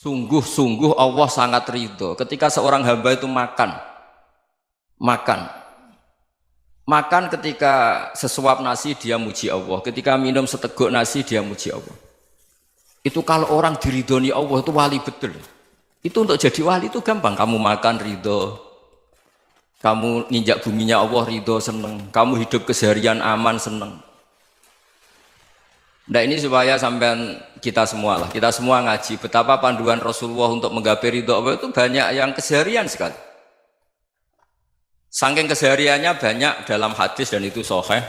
Sungguh-sungguh Allah sangat ridho ketika seorang hamba itu makan makan ketika sesuap nasi dia muji Allah, ketika minum seteguk nasi dia muji Allah. Itu kalau orang diridhoni Allah itu wali betul. Itu untuk jadi wali itu gampang, kamu makan ridho, kamu nginjak buminya Allah ridho seneng, kamu hidup keseharian aman seneng. Nah ini supaya sampean kita semua ngaji betapa panduan Rasulullah untuk menggapai ridho Allah itu banyak yang keseharian sekali. Saking kesehariannya banyak dalam hadis dan itu sahih.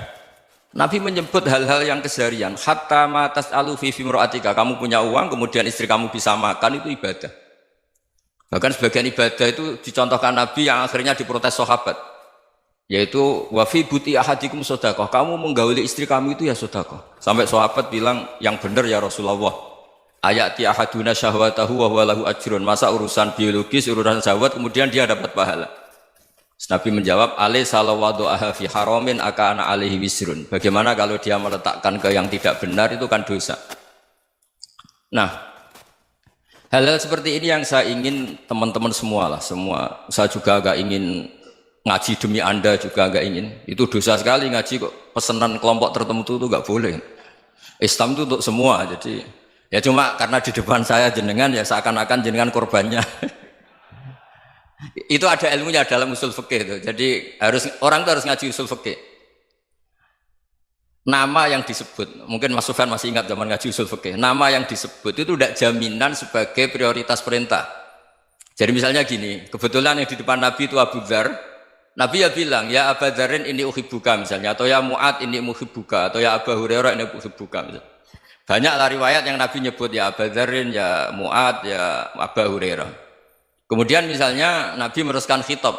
Nabi menyebut hal-hal yang keseharian. Hatta ma tas'alu fi fimra'atika, kamu punya uang kemudian istri kamu bisa makan itu ibadah. Bahkan sebagian ibadah itu dicontohkan Nabi yang akhirnya diprotes sahabat. Yaitu wa fi buti ahadikum sedekah, kamu menggauli istri kamu itu ya sedekah. Sampai sahabat bilang yang benar ya Rasulullah. Ayati ahaduna syahwatahu wa huwa lahu ajrun. Masa urusan biologis, urusan syahwat kemudian dia dapat pahala. Nabi menjawab, alaysa law wada'aha fi haramin akana alaihi wisrun. Bagaimana kalau dia meletakkan ke yang tidak benar itu kan dosa. Nah, hal-hal seperti ini yang saya ingin teman-teman semua lah, semua. Saya juga agak ingin ngaji demi Anda juga agak ingin. Itu dosa sekali ngaji kok pesanan kelompok tertentu itu enggak boleh. Islam itu untuk semua. Jadi ya cuma karena di depan saya jenengan ya seakan-akan jenengan korbannya. Itu ada ilmunya dalam usul fikih itu. Jadi orang itu harus ngaji usul fikih. Nama yang disebut, mungkin Mas Sufyan masih ingat zaman ngaji usul fikih. Nama yang disebut itu tidak jaminan sebagai prioritas perintah. Jadi misalnya gini, kebetulan yang di depan Nabi itu Abu Dzar. Nabi ya bilang, ya Abu Dzarin ini uhibbuka misalnya, atau ya Mu'ad ini uhibbuka, atau ya Abu Hurairah ini uhibbuka misalnya. Banyaklah riwayat yang Nabi nyebut ya Abu Dzarin, ya Mu'ad, ya Abu Hurairah. Kemudian misalnya Nabi meneruskan khitab,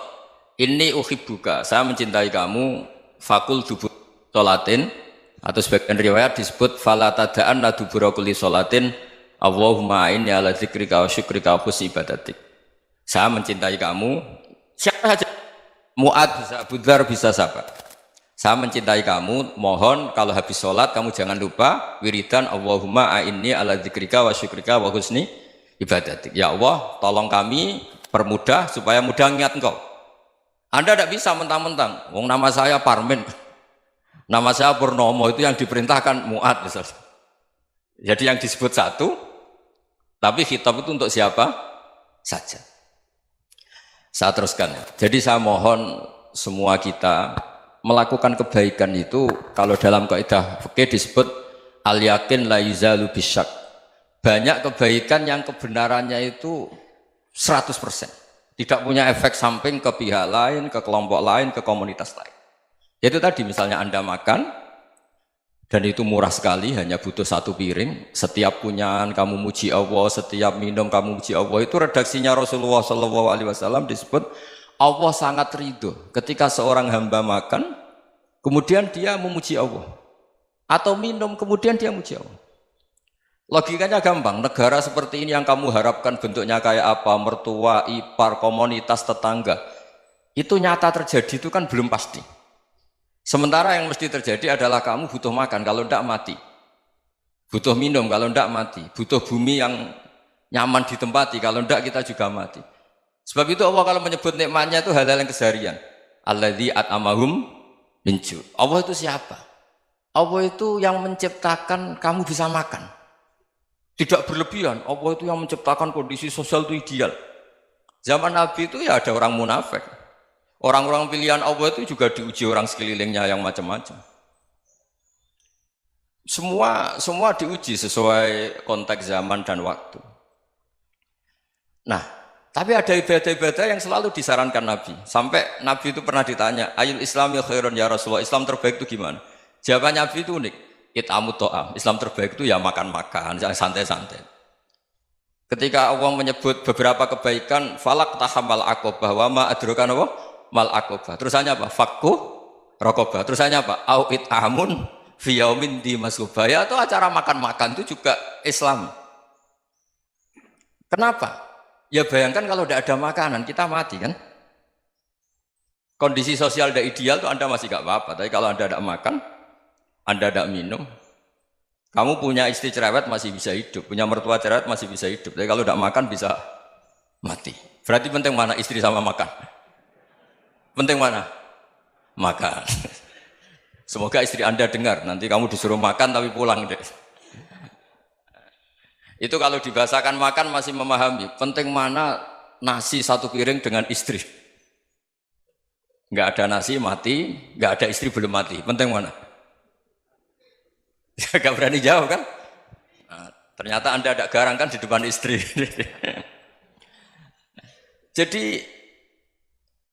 ini uhibbuka, saya mencintai kamu, fakul dubur sholatin, atau sebagian riwayat disebut fala tada'anna dubura kulli sholatin, Allahumma inni ala dzikrika wa syukrika wa husni ibadatik. Saya mencintai kamu, siapa saja, Mu'ad bisa, Abu Dzar bisa siapa. Saya mencintai kamu, mohon kalau habis sholat kamu jangan lupa wiridan Allahumma inni ala dzikrika wa syukrika wa husni ibadatik. Ya Allah, tolong kami permudah supaya mudah ingat Engkau. Anda tidak bisa mentang-mentang, wong nama saya Parmin, nama saya Purnomo, itu yang diperintahkan Mu'ad misalnya. Jadi yang disebut satu, tapi khitab itu untuk siapa saja. Saya teruskan. Jadi saya mohon semua kita melakukan kebaikan itu, kalau dalam kaidah fikih disebut al yakin la yuzalu bisyak. Banyak kebaikan yang kebenarannya itu 100%. Tidak punya efek samping ke pihak lain, ke kelompok lain, ke komunitas lain. Itu tadi misalnya Anda makan, dan itu murah sekali, hanya butuh satu piring. Setiap punyaan kamu muji Allah, setiap minum kamu muji Allah. Itu redaksinya Rasulullah SAW disebut, Allah sangat ridho ketika seorang hamba makan, kemudian dia memuji Allah. Atau minum, kemudian dia muji Allah. Logikanya gampang, negara seperti ini yang kamu harapkan bentuknya kayak apa, mertua, ipar, komunitas, tetangga, itu nyata terjadi itu kan belum pasti. Sementara yang mesti terjadi adalah kamu butuh makan, kalau tidak mati. Butuh minum, kalau tidak mati. Butuh bumi yang nyaman ditempati, kalau tidak kita juga mati. Sebab itu Allah kalau menyebut nikmatnya itu hal-hal yang keseharian. Alladzi at'amahum min ju'. Allah itu siapa? Allah itu yang menciptakan kamu bisa makan. Tidak berlebihan, Allah itu yang menciptakan kondisi sosial itu ideal. Zaman Nabi itu ya ada orang munafik. Orang-orang pilihan Allah itu juga diuji orang sekelilingnya yang macam-macam. Semua diuji sesuai konteks zaman dan waktu. Nah, tapi ada ibadah-ibadah yang selalu disarankan Nabi. Sampai Nabi itu pernah ditanya, ayul islami khairun ya Rasulullah, Islam terbaik itu gimana? Jawaban Nabi itu unik. It'amut to'am, Islam terbaik itu ya makan-makan, yang santai-santai. Ketika Allah menyebut beberapa kebaikan, falak tahamal aqobah, wa ma adrokan apa? Mal aqobah. Terusannya apa? Fakku rokobah. Terusannya apa? Au it'amun fiyaumin di masubah. Ya itu acara makan-makan itu juga Islam. Kenapa? Ya bayangkan kalau tidak ada makanan, kita mati kan? Kondisi sosial tidak ideal itu Anda masih gak apa-apa, tapi kalau Anda tidak makan, Anda tidak minum, Kamu punya istri cerewet masih bisa hidup, punya mertua cerewet masih bisa hidup. Tapi kalau tidak makan bisa mati. Berarti penting mana istri sama makan? Penting mana? Makan. Semoga istri Anda dengar, nanti kamu disuruh makan tapi pulang deh. Itu kalau dibahasakan makan masih memahami. Penting mana nasi satu piring dengan istri. Nggak ada nasi mati, nggak ada istri belum mati. Penting mana? Gak berani jawab kan? Nah, ternyata Anda ada garang kan di depan istri. Jadi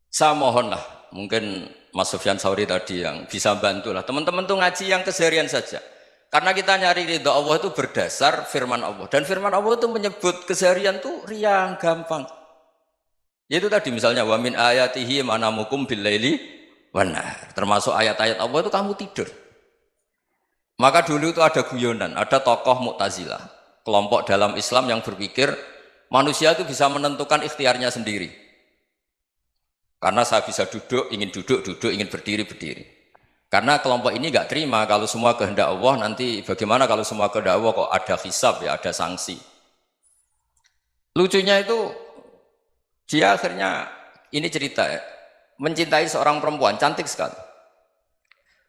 saya mohonlah, mungkin Mas Sufyan Sauri tadi yang bisa bantulah. Teman-teman tuh ngaji yang keseharian saja. Karena kita nyari ridha Allah itu berdasar firman Allah. Dan firman Allah itu menyebut keseharian tuh riang, gampang. Yaitu tadi misalnya wa min ayatihi manamukum bil laili wan nahar. Termasuk ayat-ayat Allah itu kamu tidur. Maka dulu itu ada guyonan, ada tokoh Mu'tazilah, kelompok dalam Islam yang berpikir manusia itu bisa menentukan ikhtiarnya sendiri. Karena saya bisa duduk, ingin berdiri, berdiri. Karena kelompok ini nggak terima kalau semua kehendak Allah, nanti bagaimana kalau semua kehendak Allah kok ada hisab ya, ada sanksi. Lucunya itu dia akhirnya, ini cerita ya, mencintai seorang perempuan, cantik sekali.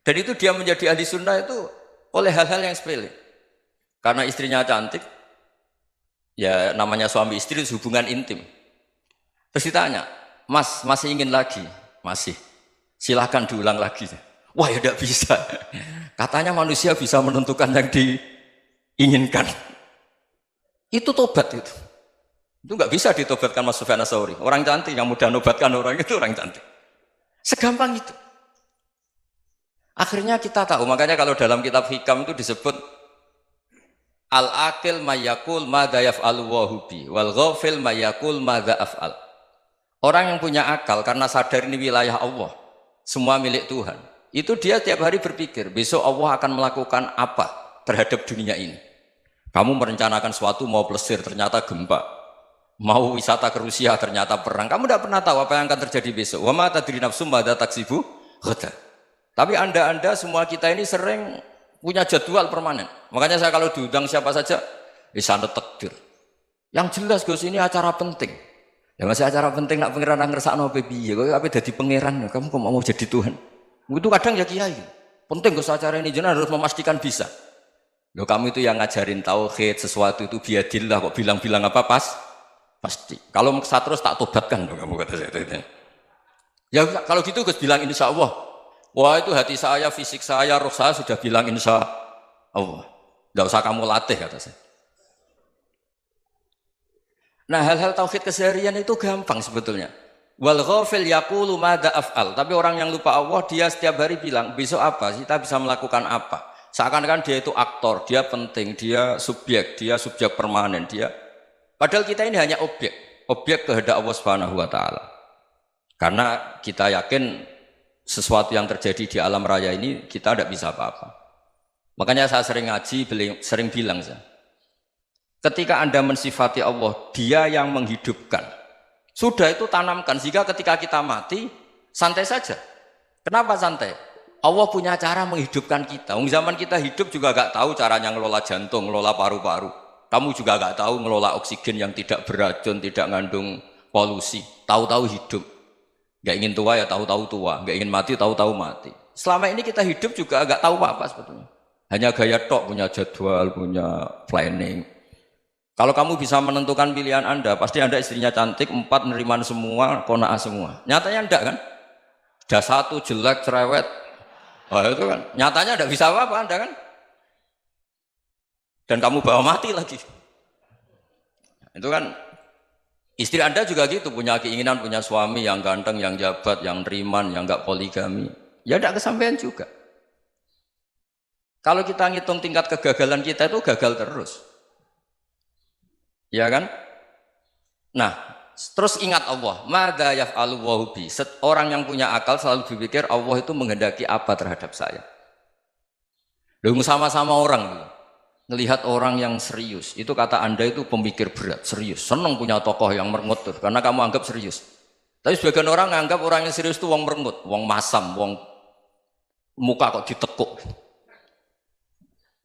Dan itu dia menjadi ahli sunnah itu oleh hal-hal yang sepele. Karena istrinya cantik, ya namanya suami istri hubungan intim. Terus ditanya, Mas, masih ingin lagi? Masih. Silahkan diulang lagi. Wah ya tidak bisa. Katanya manusia bisa menentukan yang diinginkan. Itu tobat itu. Itu nggak bisa ditobatkan Mas Sufyan Ats-Tsauri. Orang cantik yang mudah nobatkan orang itu orang cantik. Segampang itu. Akhirnya kita tahu, makanya kalau dalam kitab Hikam itu disebut al-aqil mayyakul madza yaf'alu wa hubi wal ghafil mayyakul madza af'al. Orang yang punya akal karena sadar ini wilayah Allah, semua milik Tuhan. Itu dia tiap hari berpikir, besok Allah akan melakukan apa terhadap dunia ini. Kamu merencanakan suatu mau plesir, ternyata gempa. Mau wisata ke Rusia, ternyata perang. Kamu tidak pernah tahu apa yang akan terjadi besok. Wa ma tadri nafsum madza taksibu ghadan. Tapi anda semua kita ini sering punya jadwal permanen. Makanya saya kalau diundang siapa saja, sanad takdir. Yang jelas Gus ini acara penting. Ya masih acara penting nak pangeran ngersakno piye? Kok ape dadi pangeran? Kamu kok mau jadi Tuhan? Itu kadang ya kiai. Penting Gus acara ini jenengan harus memastikan bisa. Loh kamu itu yang ngajarin tauhid, sesuatu itu biadillah kok bilang-bilang apa pasti. Kalau maksa terus tak tobatkan loh kamu kata saya itu. Ya kalau gitu Gus bilang insya Allah. Wah itu hati saya, fisik saya, roh saya sudah bilang insya Allah. Tidak usah kamu latih kata saya. Nah hal-hal tauhid keseharian itu gampang sebetulnya. Wal ghafil yaqulu madza af'al. Tapi orang yang lupa Allah dia setiap hari bilang besok apa? Kita bisa melakukan apa? Seakan-akan dia itu aktor, dia penting, dia subjek permanen, dia. Padahal kita ini hanya objek kehendak Allah Subhanahu wa taala. Karena kita yakin sesuatu yang terjadi di alam raya ini kita tidak bisa apa-apa. Makanya saya sering ngaji, sering bilang saya, ketika Anda mensifati Allah, Dia yang menghidupkan. Sudah itu tanamkan sehingga ketika kita mati santai saja. Kenapa santai? Allah punya cara menghidupkan kita. Zaman kita hidup juga gak tahu caranya ngelola jantung, ngelola paru-paru. Kamu juga gak tahu ngelola oksigen yang tidak beracun, tidak ngandung polusi. Tahu-tahu hidup. Gak ingin tua ya tahu-tahu tua, gak ingin mati tahu-tahu mati. Selama ini kita hidup juga gak tahu apa-apa sebetulnya. Hanya gaya tok, punya jadwal, punya planning. Kalau kamu bisa menentukan pilihan Anda, pasti Anda istrinya cantik, 4 neriman semua, kona'ah semua. Nyatanya enggak kan? Ada 1 jelek, cerewet. Oh itu kan, nyatanya enggak bisa apa-apa Anda kan? Dan kamu bawa mati lagi. Itu kan, istri Anda juga gitu, punya keinginan, punya suami yang ganteng, yang jabat, yang neriman, yang enggak poligami. Ya enggak kesampaian juga. Kalau kita ngitung tingkat kegagalan kita itu gagal terus. Ya kan? Nah, terus ingat Allah, madza yaf'alu wa bi. Orang yang punya akal selalu berpikir Allah itu menghendaki apa terhadap saya. Lalu sama-sama orang melihat orang yang serius, itu kata Anda itu pemikir berat, serius, senang punya tokoh yang merengut tuh, karena kamu anggap serius. Tapi sebagian orang menganggap orang yang serius itu wong merengut, wong masam, wong muka kok ditekuk.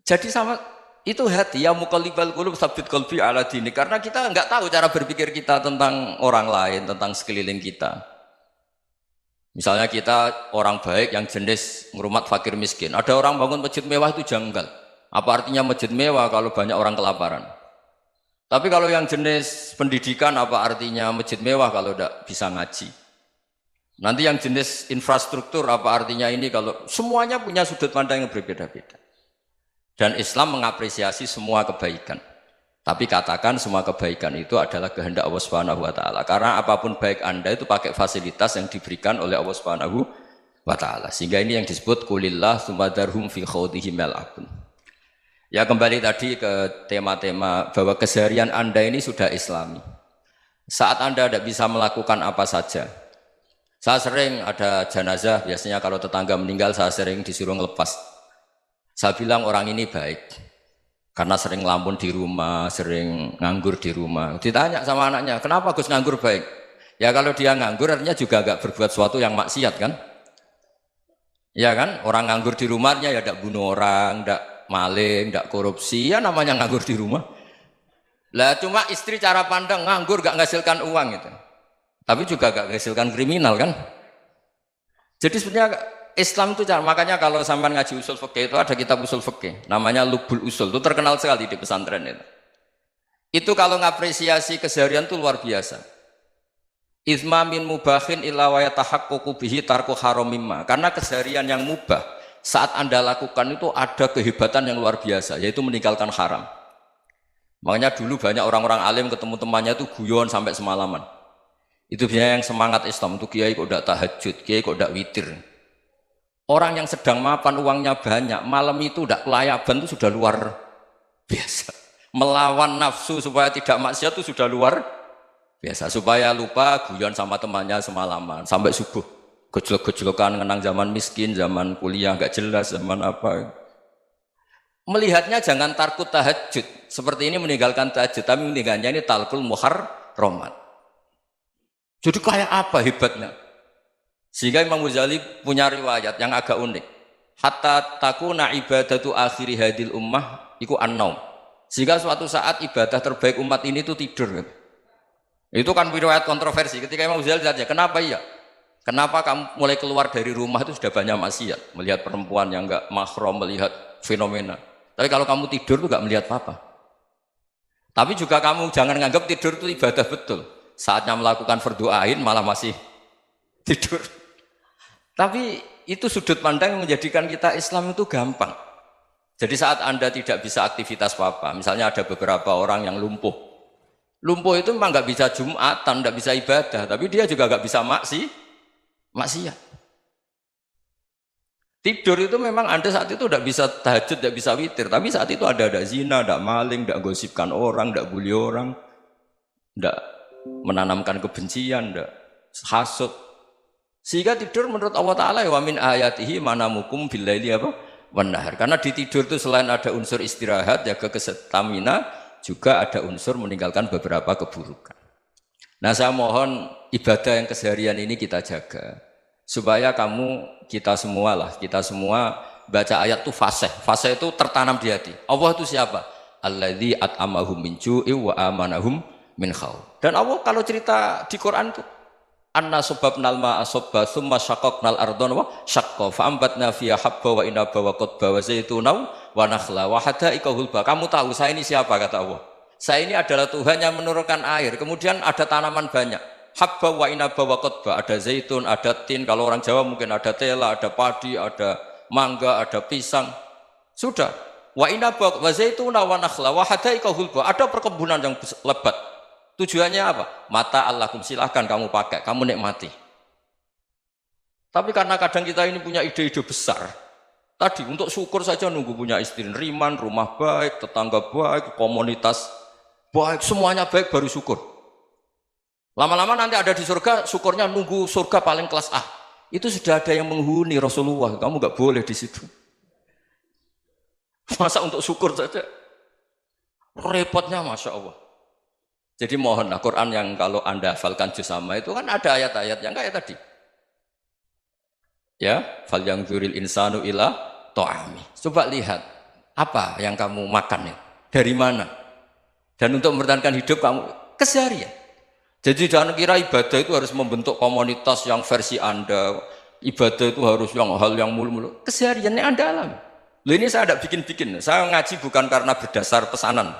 Jadi sama Itu hati ya muqallibal qulub tsabbit qalbi ala dini, karena kita nggak tahu cara berpikir kita tentang orang lain, tentang sekeliling kita. Misalnya kita orang baik yang jenis ngurmat fakir miskin, ada orang bangun masjid mewah itu janggal. Apa artinya masjid mewah kalau banyak orang kelaparan? Tapi kalau yang jenis pendidikan, apa artinya masjid mewah kalau tidak bisa ngaji? Nanti yang jenis infrastruktur, apa artinya ini kalau semuanya punya sudut pandang yang berbeda-beda. Dan Islam mengapresiasi semua kebaikan. Tapi katakan semua kebaikan itu adalah kehendak Allah Subhanahu wa taala. Karena apapun baik Anda itu pakai fasilitas yang diberikan oleh Allah Subhanahu wa taala. Sehingga ini yang disebut qulillah tsumadarhum fi khawdihim yal'abun. Ya kembali tadi ke tema-tema bahwa keseharian Anda ini sudah Islami. Saat Anda tidak bisa melakukan apa saja. Saya sering ada jenazah, biasanya kalau tetangga meninggal saya sering disuruh ngelepas. Saya bilang orang ini baik karena sering ngelamun di rumah, sering nganggur di rumah. Ditanya sama anaknya, kenapa Gus nganggur baik? Ya kalau dia nganggur artinya juga agak berbuat sesuatu yang maksiat kan? Ya kan? Orang nganggur di rumahnya ya tidak bunuh orang, tidak maling, tidak korupsi, ya namanya nganggur di rumah. Lah cuma istri cara pandang nganggur gak menghasilkan uang itu. Tapi juga gak menghasilkan kriminal kan? Jadi sebenarnya Islam itu makanya kalau sampai ngaji usul fikih itu ada kitab usul fikih namanya Lubul Usul, itu terkenal sekali di pesantren itu. Itu kalau ngapresiasi keseharian itu luar biasa. Izma min mubahin illa wa yatahaqqaqu bihi tarku haramimma. Karena keseharian yang mubah saat Anda lakukan itu ada kehebatan yang luar biasa, yaitu meninggalkan haram. Makanya dulu banyak orang-orang alim ketemu temannya itu guyon sampai semalaman. Itu biasanya yang semangat Islam itu kiai kok tidak tahajud, kiai kok tidak witir. Orang yang sedang mapan uangnya banyak, malam itu tidak kelayaban itu sudah luar biasa. Melawan nafsu supaya tidak maksiat itu sudah luar biasa. Supaya lupa guyon sama temannya semalaman sampai subuh. Gejlok-gejlokan ngenang zaman miskin, zaman kuliah nggak jelas, zaman apa. Melihatnya jangan tarkut tahajud. Seperti ini meninggalkan tahajud, tapi meninggalkannya ini talkul muharramat. Jadi kayak apa hebatnya? Sehingga Imam Ghazali punya riwayat yang agak unik. Hatta takuna ibadatu akhiri hadil ummah iku an-naum. Sehingga suatu saat ibadah terbaik umat ini itu tidur. Itu kan riwayat kontroversi. Ketika Imam Ghazali tanya, kenapa iya? Kenapa kamu mulai keluar dari rumah itu sudah banyak maksiat? Melihat perempuan yang enggak mahram, melihat fenomena. Tapi kalau kamu tidur itu enggak melihat apa-apa. Tapi juga kamu jangan menganggap tidur itu ibadah betul. Saatnya melakukan fardhu ain malah masih tidur. Tapi itu sudut pandang yang menjadikan kita Islam itu gampang. Jadi saat Anda tidak bisa aktivitas apa-apa, misalnya ada beberapa orang yang lumpuh. Lumpuh itu memang nggak bisa Jumatan, nggak bisa ibadah, tapi dia juga nggak bisa maksiat. Tidur itu memang Anda saat itu tidak bisa tahajud, tidak bisa witir, tapi saat itu ada zina, ada maling, tidak gosipkan orang, tidak bully orang, tidak menanamkan kebencian, tidak hasud. Sehingga tidur menurut Allah Ta'ala wa min ayatihi manamukum billaili apa? Wan-nahar. Karena di tidur itu selain ada unsur istirahat, jaga kestamina, juga ada unsur meninggalkan beberapa keburukan. Nah saya mohon ibadah yang keseharian ini kita jaga. Supaya kita semua baca ayat itu fasih. Fasih itu tertanam di hati. Allah itu siapa? Alladzi at'amahum min ju'i wa amanahum min khauf. Dan Allah kalau cerita di Quran itu anna subabnal ma'a subba thumma syaqaqnal ardhan wa syaqqa fa ambatna fiha habba wa inaba wa qadba wa zaituna wa nakhla wa hadaika hulba. Kamu tahu saya ini siapa, kata Allah? Saya ini adalah Tuhan yang menurunkan air, kemudian ada tanaman banyak. Habba wa inaba wa qadba, ada zaitun, ada tin, kalau orang Jawa mungkin ada tela, ada padi, ada mangga, ada pisang. Sudah. Wa inaba wa zaituna wa nakhla wa hadaika hulba, ada perkebunan yang lebat. Tujuannya apa? Mata Allahkum, silahkan kamu pakai, kamu nikmati. Tapi karena kadang kita ini punya ide-ide besar. Tadi untuk syukur saja nunggu punya istri riman, rumah baik, tetangga baik, komunitas baik, semuanya baik baru syukur. Lama-lama nanti ada di surga, syukurnya nunggu surga paling kelas A. Itu sudah ada yang menghuni Rasulullah, kamu nggak boleh di situ. Masa untuk syukur saja? Repotnya Masya Allah. Jadi mohonlah Quran yang kalau Anda hafalkan juz sama itu kan ada ayat-ayat yang kayak tadi. Ya, fal yang dzuril insanu ila ta'ami. Coba lihat. Apa yang kamu makan ya? Dari mana? Dan untuk mempertahankan hidup kamu keseharian. Jadi jangan kira ibadah itu harus membentuk komunitas yang versi Anda. Ibadah itu harus hal yang mulu-mulu. Kesehariannya Anda alami. Loh, ini saya tidak bikin-bikin. Saya ngaji bukan karena berdasar pesanan.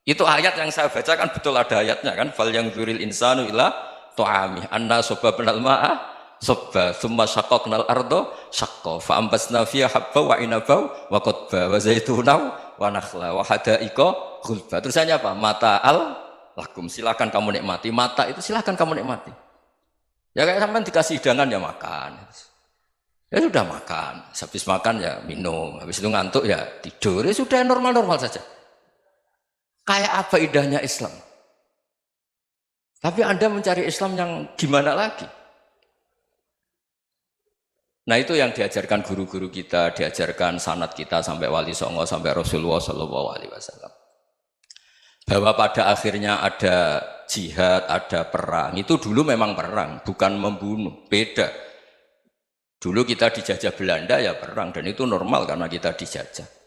Itu ayat yang saya bacakan betul ada ayatnya kan. Fal yang dzuril insanu ila tu'ami anna sababnal ma'a sabba thumma syaqqaqnal ardo syaqqa fa ambasna fiha habba wa inaba wa qadba wa zaituna wa nakhla wa hada'iqa ghulba. Terusannya apa? Mata'al lakum, silakan kamu nikmati. Mata itu silakan kamu nikmati. Ya kayak sampean dikasih hidangan ya makan. Ya sudah makan, habis makan ya minum, habis itu ngantuk ya tidur. Ya sudah normal-normal saja. Kayak apa indahnya Islam? Tapi Anda mencari Islam yang gimana lagi? Nah itu yang diajarkan guru-guru kita, diajarkan sanad kita sampai Wali Songo, sampai Rasulullah SAW. Bahwa pada akhirnya ada jihad, ada perang. Itu dulu memang perang, bukan membunuh, beda. Dulu kita dijajah Belanda ya perang, dan itu normal karena kita dijajah.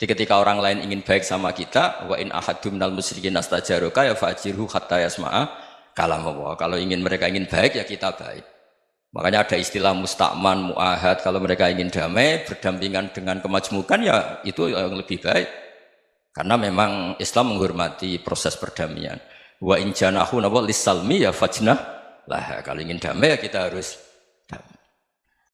Jadi ketika orang lain ingin baik sama kita, wa in ahadum minal musyrikin astajaruka ya fa'jirhu hatta yasma'a kalam Allah. Kalau mereka ingin baik ya kita baik. Makanya ada istilah musta'man, mu'ahad. Kalau mereka ingin damai, berdampingan dengan kemajmukan ya itu yang lebih baik. Karena memang Islam menghormati proses perdamaian. Wa in janahu lis-salmi ya fajnah lah. Kalau ingin damai ya kita harus